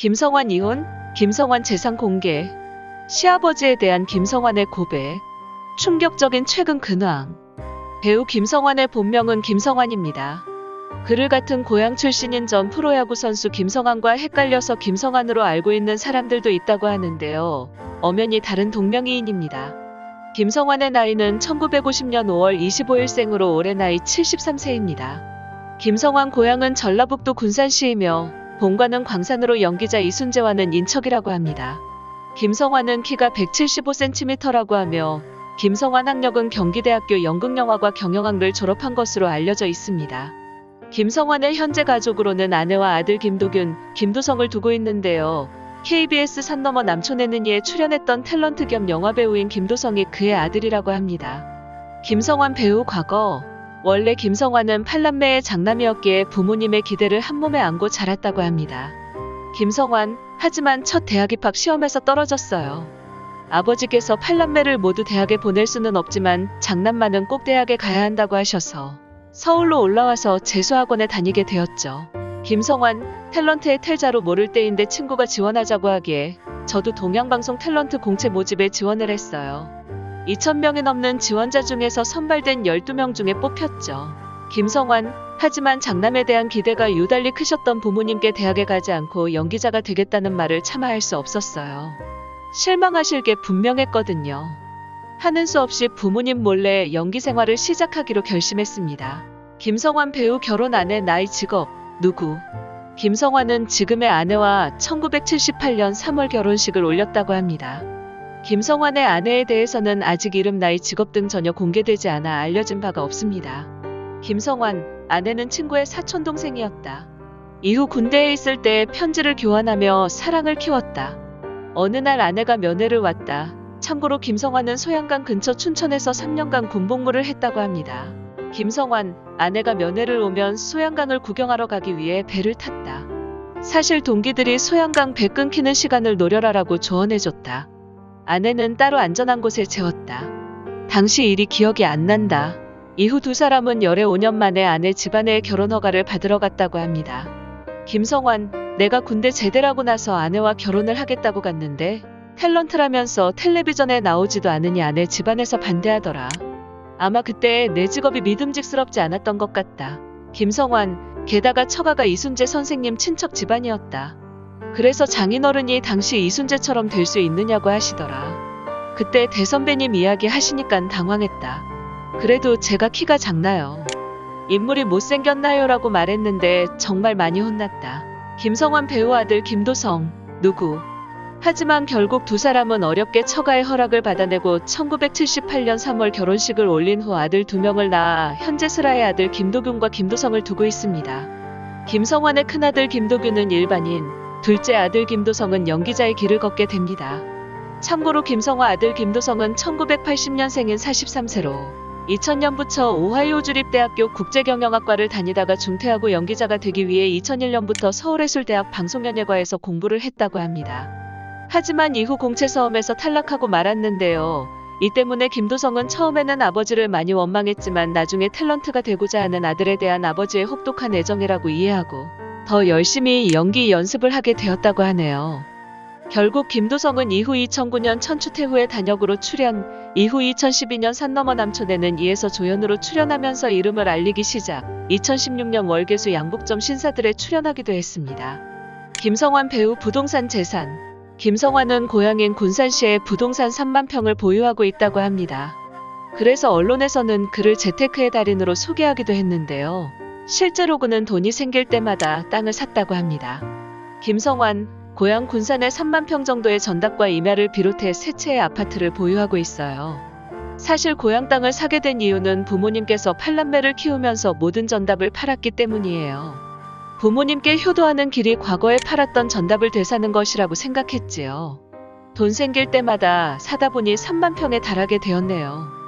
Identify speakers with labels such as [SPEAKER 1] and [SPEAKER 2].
[SPEAKER 1] 김성환 이혼, 김성환 재산 공개, 시아버지에 대한 김성환의 고백, 충격적인 최근 근황. 배우 김성환의 본명은 김성환입니다. 그를 같은 고향 출신인 전 프로야구 선수 김성환과 헷갈려서 김성환으로 알고 있는 사람들도 있다고 하는데요. 엄연히 다른 동명이인입니다. 김성환의 나이는 1950년 5월 25일생으로 올해 나이 73세입니다. 김성환 고향은 전라북도 군산시이며 본관은 광산으로 연기자 이순재와는 인척이라고 합니다. 김성환은 키가 175cm라고 하며 김성환 학력은 경기대학교 연극영화과 경영학을 졸업한 것으로 알려져 있습니다. 김성환의 현재 가족으로는 아내와 아들 김도균, 김도성을 두고 있는데요. KBS 산 너머 남촌에는 이에 출연했던 탤런트 겸 영화배우인 김도성이 그의 아들이라고 합니다. 김성환 배우 과거. 원래 김성환은 8남매의 장남이었기에 부모님의 기대를 한몸에 안고 자랐다고 합니다. 김성환, 하지만 첫 대학 입학 시험에서 떨어졌어요. 아버지께서 8남매를 모두 대학에 보낼 수는 없지만 장남만은 꼭 대학에 가야 한다고 하셔서 서울로 올라와서 재수학원에 다니게 되었죠. 김성환, 탤런트의 텔자로 모를 때인데 친구가 지원하자고 하기에 저도 동양방송 탤런트 공채 모집에 지원을 했어요. 2,000명이 넘는 지원자 중에서 선발된 12명 중에 뽑혔죠. 김성환, 하지만 장남에 대한 기대가 유달리 크셨던 부모님께 대학에 가지 않고 연기자가 되겠다는 말을 차마 할 수 없었어요. 실망하실 게 분명했거든요. 하는 수 없이 부모님 몰래 연기 생활을 시작하기로 결심했습니다. 김성환 배우 결혼 아내 나이 직업 누구? 김성환은 지금의 아내와 1978년 3월 결혼식을 올렸다고 합니다. 김성환의 아내에 대해서는 아직 이름, 나이, 직업 등 전혀 공개되지 않아 알려진 바가 없습니다. 김성환, 아내는 친구의 사촌동생이었다. 이후 군대에 있을 때 편지를 교환하며 사랑을 키웠다. 어느 날 아내가 면회를 왔다. 참고로 김성환은 소양강 근처 춘천에서 3년간 군복무를 했다고 합니다. 김성환, 아내가 면회를 오면 소양강을 구경하러 가기 위해 배를 탔다. 사실 동기들이 소양강 배 끊기는 시간을 노려라라고 조언해줬다. 아내는 따로 안전한 곳에 재웠다. 당시 일이 기억이 안 난다. 이후 두 사람은 열애 5년 만에 아내 집안의 결혼 허가를 받으러 갔다고 합니다. 김성환, 내가 군대 제대하고 나서 아내와 결혼을 하겠다고 갔는데 탤런트라면서 텔레비전에 나오지도 않으니 아내 집안에서 반대하더라. 아마 그때 내 직업이 믿음직스럽지 않았던 것 같다. 김성환, 게다가 처가가 이순재 선생님 친척 집안이었다. 그래서 장인어른이 당시 이순재처럼 될 수 있느냐고 하시더라. 그때 대선배님 이야기 하시니깐 당황했다. 그래도 제가 키가 작나요? 인물이 못생겼나요? 라고 말했는데 정말 많이 혼났다. 김성환 배우 아들 김도성, 누구? 하지만 결국 두 사람은 어렵게 처가의 허락을 받아내고 1978년 3월 결혼식을 올린 후 아들 2명을 낳아 현재 슬아의 아들 김도균과 김도성을 두고 있습니다. 김성환의 큰아들 김도균은 일반인, 둘째 아들 김도성은 연기자의 길을 걷게 됩니다. 참고로 김성환 아들 김도성은 1980년생인 43세로 2000년부터 오하이오 주립대학교 국제경영학과를 다니다가 중퇴하고 연기자가 되기 위해 2001년부터 서울예술대학 방송연예과에서 공부를 했다고 합니다. 하지만 이후 공채시험에서 탈락하고 말았는데요. 이 때문에 김도성은 처음에는 아버지를 많이 원망했지만 나중에 탤런트가 되고자 하는 아들에 대한 아버지의 혹독한 애정이라고 이해하고 더 열심히 연기 연습을 하게 되었다고 하네요. 결국 김도성은 이후 2009년 천추태후의 단역으로 출연, 이후 2012년 산 너머 남촌에는 이에서 조연으로 출연하면서 이름을 알리기 시작, 2016년 월계수 양복점 신사들에 출연하기도 했습니다. 김성환 배우 부동산 재산. 김성환은 고향인 군산시에 부동산 3만 평을 보유하고 있다고 합니다. 그래서 언론에서는 그를 재테크의 달인으로 소개하기도 했는데요. 실제로 그는 돈이 생길 때마다 땅을 샀다고 합니다. 김성환, 고향 군산에 3만 평 정도의 전답과 임야를 비롯해 세 채의 아파트를 보유하고 있어요. 사실 고향 땅을 사게 된 이유는 부모님께서 8남매를 키우면서 모든 전답을 팔았기 때문이에요. 부모님께 효도하는 길이 과거에 팔았던 전답을 되사는 것이라고 생각했지요. 돈 생길 때마다 사다 보니 3만 평에 달하게 되었네요.